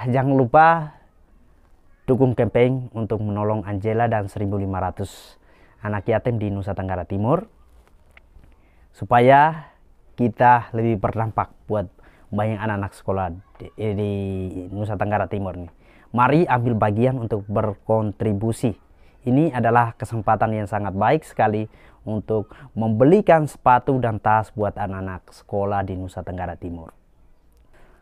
Jangan lupa dukung campaign untuk menolong Angela dan 1.500 anak yatim di Nusa Tenggara Timur, supaya kita lebih berdampak buat banyak anak-anak sekolah di Nusa Tenggara Timur nih. Mari ambil bagian untuk berkontribusi. Ini adalah kesempatan yang sangat baik sekali untuk membelikan sepatu dan tas buat anak-anak sekolah di Nusa Tenggara Timur.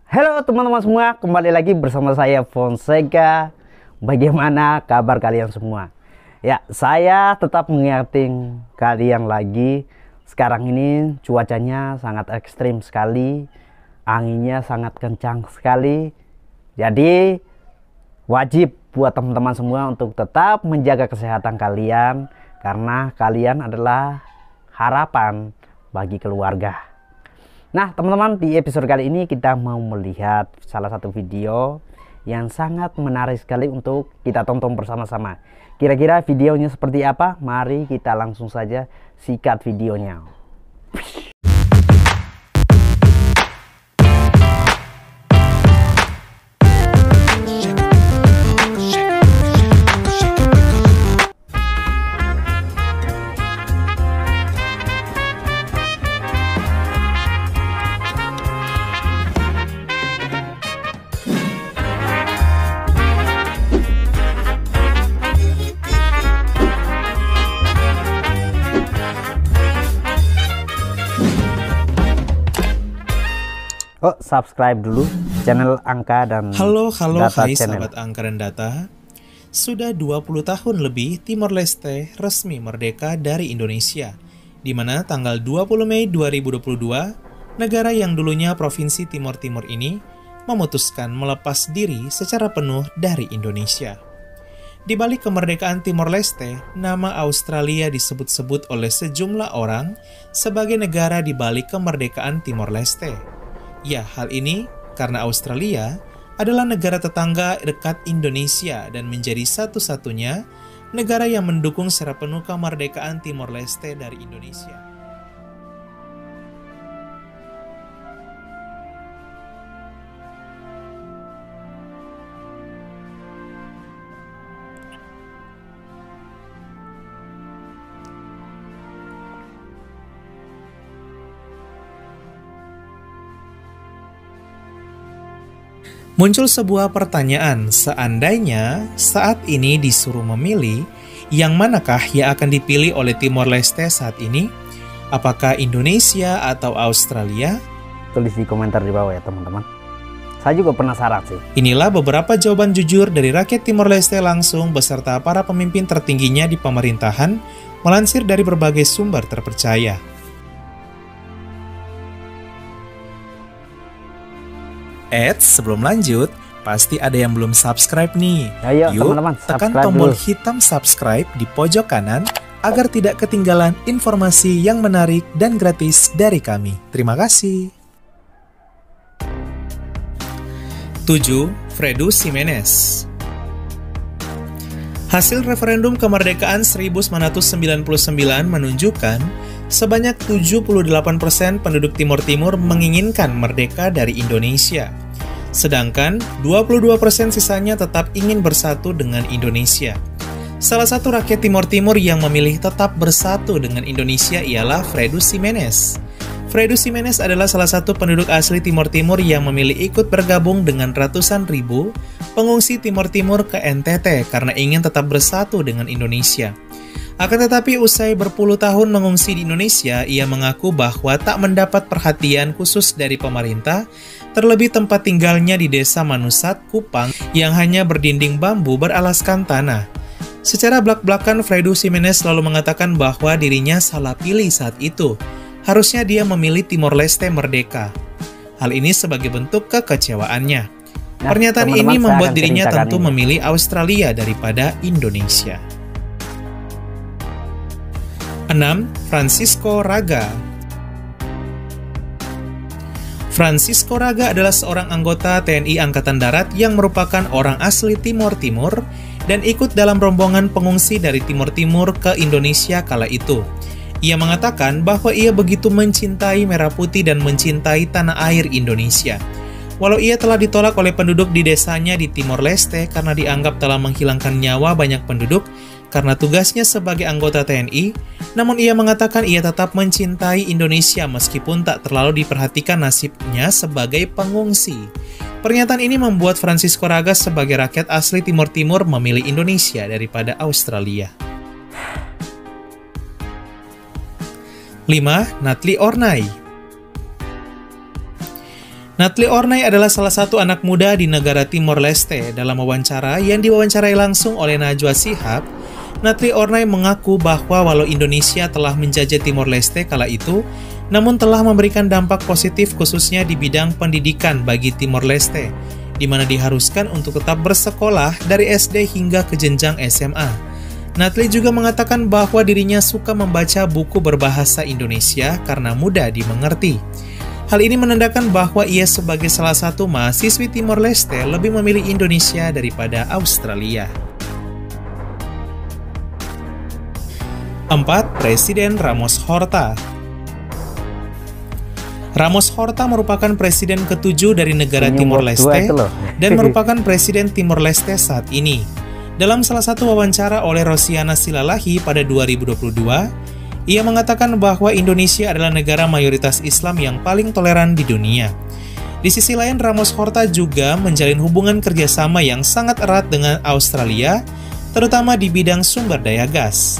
Halo teman-teman semua, kembali lagi bersama saya Fonseca. Bagaimana kabar kalian semua? Ya, saya tetap mengingatkan kalian lagi. Sekarang ini cuacanya sangat ekstrim sekali, anginnya sangat kencang sekali. Jadi wajib buat teman-teman semua untuk tetap menjaga kesehatan kalian, karena kalian adalah harapan bagi keluarga. Nah teman-teman, di episode kali ini kita mau melihat salah satu video yang sangat menarik sekali untuk kita tonton bersama-sama. Kira-kira videonya seperti apa? Mari kita langsung saja sikat videonya. Oh, subscribe dulu channel Angka dan Halo Data hai channel. sahabat Angka dan Data. Sudah 20 tahun lebih Timor Leste resmi merdeka dari Indonesia, di mana tanggal 20 Mei 2022, negara yang dulunya Provinsi Timor Timur ini memutuskan melepas diri secara penuh dari Indonesia. Di balik kemerdekaan Timor Leste, nama Australia disebut-sebut oleh sejumlah orang sebagai negara di balik kemerdekaan Timor Leste. Ya, hal ini karena Australia adalah negara tetangga dekat Indonesia dan menjadi satu-satunya negara yang mendukung secara penuh kemerdekaan Timor Leste dari Indonesia. Muncul sebuah pertanyaan, seandainya saat ini disuruh memilih, yang manakah yang akan dipilih oleh Timor Leste saat ini? Apakah Indonesia atau Australia? Tulis di komentar di bawah ya teman-teman. Saya juga penasaran sih. Inilah beberapa jawaban jujur dari rakyat Timor Leste langsung beserta para pemimpin tertingginya di pemerintahan, melansir dari berbagai sumber terpercaya. Sebelum lanjut, pasti ada yang belum subscribe nih. Ayo, Yuk, teman-teman, tekan subscribe tombol dulu. hitam subscribe di pojok kanan agar tidak ketinggalan informasi yang menarik dan gratis dari kami. Terima kasih. 7. Fredo Ximenez. Hasil referendum kemerdekaan 1999 menunjukkan sebanyak 78% penduduk Timor Timur menginginkan merdeka dari Indonesia. Sedangkan 22% sisanya tetap ingin bersatu dengan Indonesia. Salah satu rakyat Timor Timur yang memilih tetap bersatu dengan Indonesia ialah Fredo Ximenez. Fredo Ximenez adalah salah satu penduduk asli Timor Timur yang memilih ikut bergabung dengan ratusan ribu pengungsi Timor Timur ke NTT karena ingin tetap bersatu dengan Indonesia. Akan tetapi usai berpuluh tahun mengungsi di Indonesia, ia mengaku bahwa tak mendapat perhatian khusus dari pemerintah, terlebih tempat tinggalnya di desa Manusat, Kupang, yang hanya berdinding bambu beralaskan tanah. Secara blak-blakan, Fredo Ximenez selalu mengatakan bahwa dirinya salah pilih saat itu. Harusnya dia memilih Timor Leste merdeka. Hal ini sebagai bentuk kekecewaannya. Nah, Pernyataan teman-teman, ini saya membuat akan dirinya ceritakan tentu ini. memilih Australia daripada Indonesia. 6. Francisco Raga. Francisco Raga adalah seorang anggota TNI Angkatan Darat yang merupakan orang asli Timor Timur dan ikut dalam rombongan pengungsi dari Timor Timur ke Indonesia kala itu. Ia mengatakan bahwa ia begitu mencintai merah putih dan mencintai tanah air Indonesia. Walau ia telah ditolak oleh penduduk di desanya di Timor Leste karena dianggap telah menghilangkan nyawa banyak penduduk karena tugasnya sebagai anggota TNI, namun ia mengatakan ia tetap mencintai Indonesia meskipun tak terlalu diperhatikan nasibnya sebagai pengungsi. Pernyataan ini membuat Francisco Ragas sebagai rakyat asli Timor Timur memilih Indonesia daripada Australia. 5. Natli Ornai. Natli Ornai adalah salah satu anak muda di negara Timor Leste. Dalam wawancara yang diwawancarai langsung oleh Najwa Shihab, Natli Ornai mengaku bahwa walau Indonesia telah menjajah Timor Leste kala itu, namun telah memberikan dampak positif khususnya di bidang pendidikan bagi Timor Leste, di mana diharuskan untuk tetap bersekolah dari SD hingga ke jenjang SMA. Natli juga mengatakan bahwa dirinya suka membaca buku berbahasa Indonesia karena mudah dimengerti. Hal ini menandakan bahwa ia sebagai salah satu mahasiswi Timor Leste lebih memilih Indonesia daripada Australia. 4. Presiden Ramos Horta. Ramos Horta merupakan presiden ke-7 dari negara Timor Leste dan merupakan presiden Timor Leste saat ini. Dalam salah satu wawancara oleh Rosiana Silalahi pada 2022, ia mengatakan bahwa Indonesia adalah negara mayoritas Islam yang paling toleran di dunia. Di sisi lain, Ramos Horta juga menjalin hubungan kerjasama yang sangat erat dengan Australia, terutama di bidang sumber daya gas.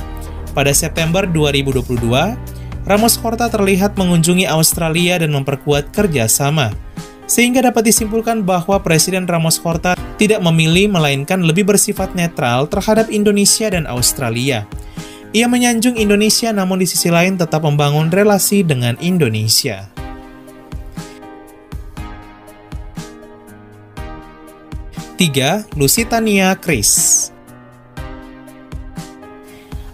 Pada September 2022, Ramos Horta terlihat mengunjungi Australia dan memperkuat kerjasama, sehingga dapat disimpulkan bahwa Presiden Ramos Horta tidak memilih melainkan lebih bersifat netral terhadap Indonesia dan Australia. Ia menyanjung Indonesia namun di sisi lain tetap membangun relasi dengan Indonesia. 3. Lusitania Kris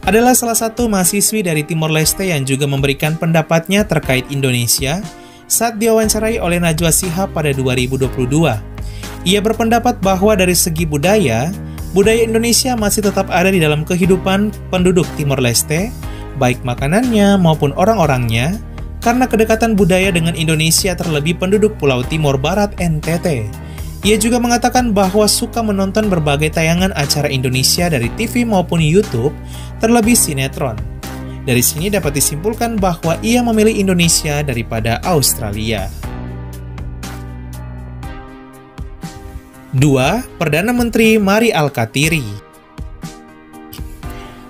adalah salah satu mahasiswi dari Timor Leste yang juga memberikan pendapatnya terkait Indonesia saat diwawancarai oleh Najwa Shihab pada 2022. Ia berpendapat bahwa dari segi budaya Indonesia masih tetap ada di dalam kehidupan penduduk Timor Leste, baik makanannya maupun orang-orangnya, karena kedekatan budaya dengan Indonesia terlebih penduduk Pulau Timor Barat NTT. Ia juga mengatakan bahwa suka menonton berbagai tayangan acara Indonesia dari TV maupun YouTube, terlebih sinetron. Dari sini dapat disimpulkan bahwa ia memilih Indonesia daripada Australia. 2. Perdana Menteri Mari Alkatiri.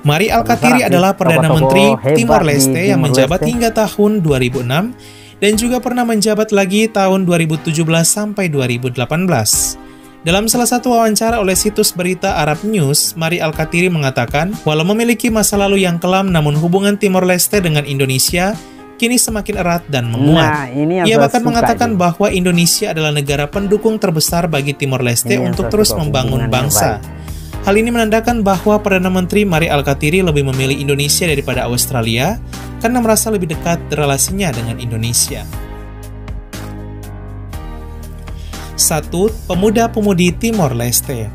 Mari Alkatiri adalah Perdana Menteri Timor Leste yang menjabat hingga tahun 2006 dan juga pernah menjabat lagi tahun 2017 sampai 2018. Dalam salah satu wawancara oleh situs berita Arab News, Mari Alkatiri mengatakan, walau memiliki masa lalu yang kelam, namun hubungan Timor Leste dengan Indonesia kini semakin erat dan menguat. Ia bahkan mengatakan bahwa Indonesia adalah negara pendukung terbesar bagi Timor Leste untuk terus membangun bangsa. Hal ini menandakan bahwa Perdana Menteri Mari Alkatiri lebih memilih Indonesia daripada Australia karena merasa lebih dekat relasinya dengan Indonesia. 1. Pemuda-pemudi Timor Leste.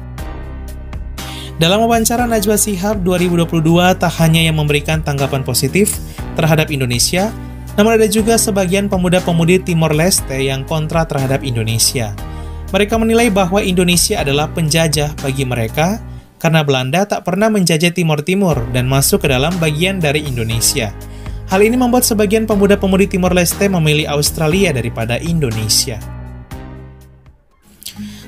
Dalam wawancara Najwa Shihab 2022, tak hanya yang memberikan tanggapan positif terhadap Indonesia, namun ada juga sebagian pemuda-pemudi Timor Leste yang kontra terhadap Indonesia. Mereka menilai bahwa Indonesia adalah penjajah bagi mereka karena Belanda tak pernah menjajah Timor Timur dan masuk ke dalam bagian dari Indonesia. Hal ini membuat sebagian pemuda-pemudi Timor Leste memilih Australia daripada Indonesia.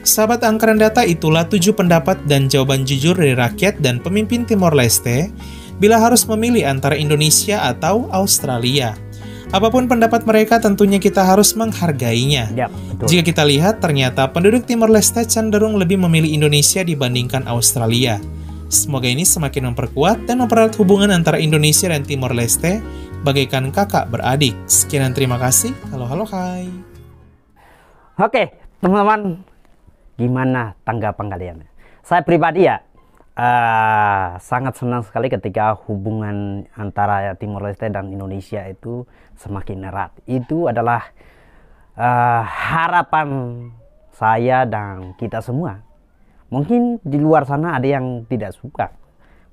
Sahabat Angkaran Data, itulah 7 pendapat dan jawaban jujur dari rakyat dan pemimpin Timor Leste bila harus memilih antara Indonesia atau Australia. Apapun pendapat mereka, tentunya kita harus menghargainya. Ya, betul. Jika kita lihat, ternyata penduduk Timor Leste cenderung lebih memilih Indonesia dibandingkan Australia. Semoga ini semakin memperkuat dan mempererat hubungan antara Indonesia dan Timor Leste bagaikan kakak beradik. Sekian dan terima kasih. Halo, hai. Oke, teman-teman, gimana tanggapan kalian? Saya pribadi ya, sangat senang sekali ketika hubungan antara Timor Leste dan Indonesia itu semakin erat. Itu adalah harapan saya dan kita semua. Mungkin di luar sana ada yang tidak suka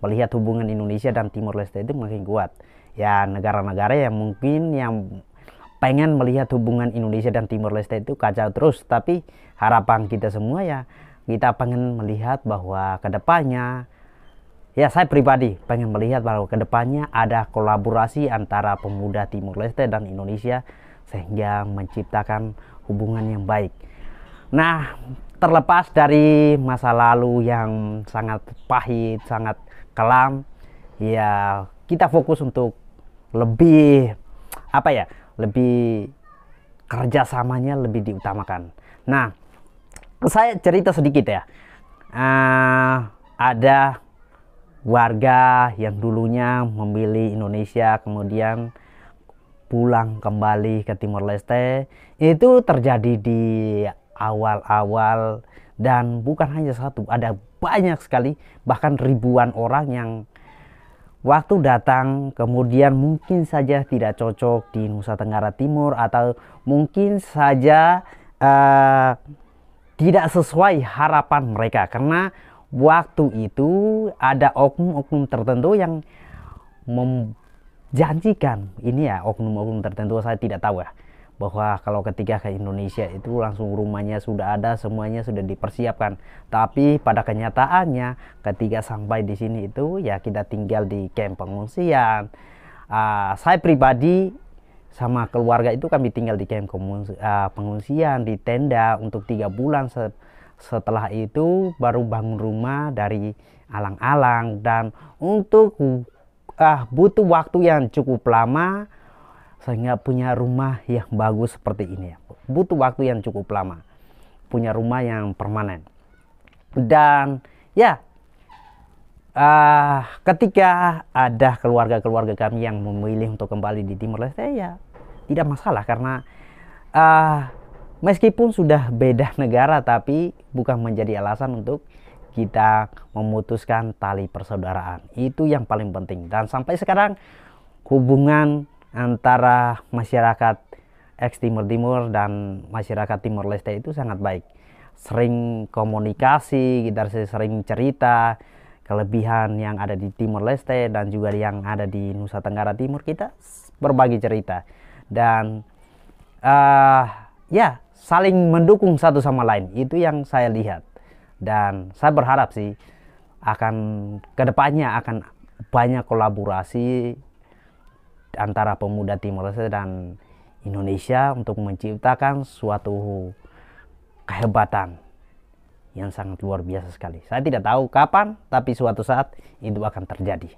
melihat hubungan Indonesia dan Timor Leste itu makin kuat. Ya, negara-negara yang mungkin yang pengen melihat hubungan Indonesia dan Timor Leste itu kacau terus, tapi harapan kita semua ya kita pengen melihat bahwa kedepannya, ya saya pribadi pengen melihat bahwa kedepannya ada kolaborasi antara pemuda Timor Leste dan Indonesia sehingga menciptakan hubungan yang baik. Nah, terlepas dari masa lalu yang sangat pahit, sangat kelam, ya kita fokus untuk lebih apa ya, lebih kerjasamanya lebih diutamakan. Nah, saya cerita sedikit ya. Ada warga yang dulunya memilih Indonesia kemudian pulang kembali ke Timor Leste. Itu terjadi di awal-awal, dan bukan hanya satu, ada banyak sekali, bahkan ribuan orang yang waktu datang kemudian mungkin saja tidak cocok di Nusa Tenggara Timur, atau mungkin saja tidak sesuai harapan mereka, karena waktu itu ada oknum-oknum tertentu yang menjanjikan, ini ya oknum-oknum tertentu, saya tidak tahu ya, bahwa kalau ketika ke Indonesia itu langsung rumahnya sudah ada, semuanya sudah dipersiapkan. Tapi pada kenyataannya ketika sampai di sini itu ya kita tinggal di kamp pengungsian. Saya pribadi sama keluarga itu kami tinggal di kamp pengungsian di tenda untuk 3 bulan. Setelah itu baru bangun rumah dari alang-alang, dan untuk butuh waktu yang cukup lama sehingga punya rumah yang bagus seperti ini ya. Butuh waktu yang cukup lama punya rumah yang permanen. Dan ya ketika ada keluarga-keluarga kami yang memilih untuk kembali di Timor Leste, ya tidak masalah, karena meskipun sudah beda negara tapi bukan menjadi alasan untuk kita memutuskan tali persaudaraan. Itu yang paling penting. Dan sampai sekarang hubungan antara masyarakat ex Timor Timur dan masyarakat Timor Leste itu sangat baik. Sering komunikasi, kita sering cerita kelebihan yang ada di Timor Leste dan juga yang ada di Nusa Tenggara Timur. Kita berbagi cerita dan ya saling mendukung satu sama lain. Itu yang saya lihat, dan saya berharap sih akan kedepannya akan banyak kolaborasi antara pemuda Timor Leste dan Indonesia untuk menciptakan suatu kehebatan yang sangat luar biasa sekali. Saya tidak tahu kapan, tapi suatu saat itu akan terjadi.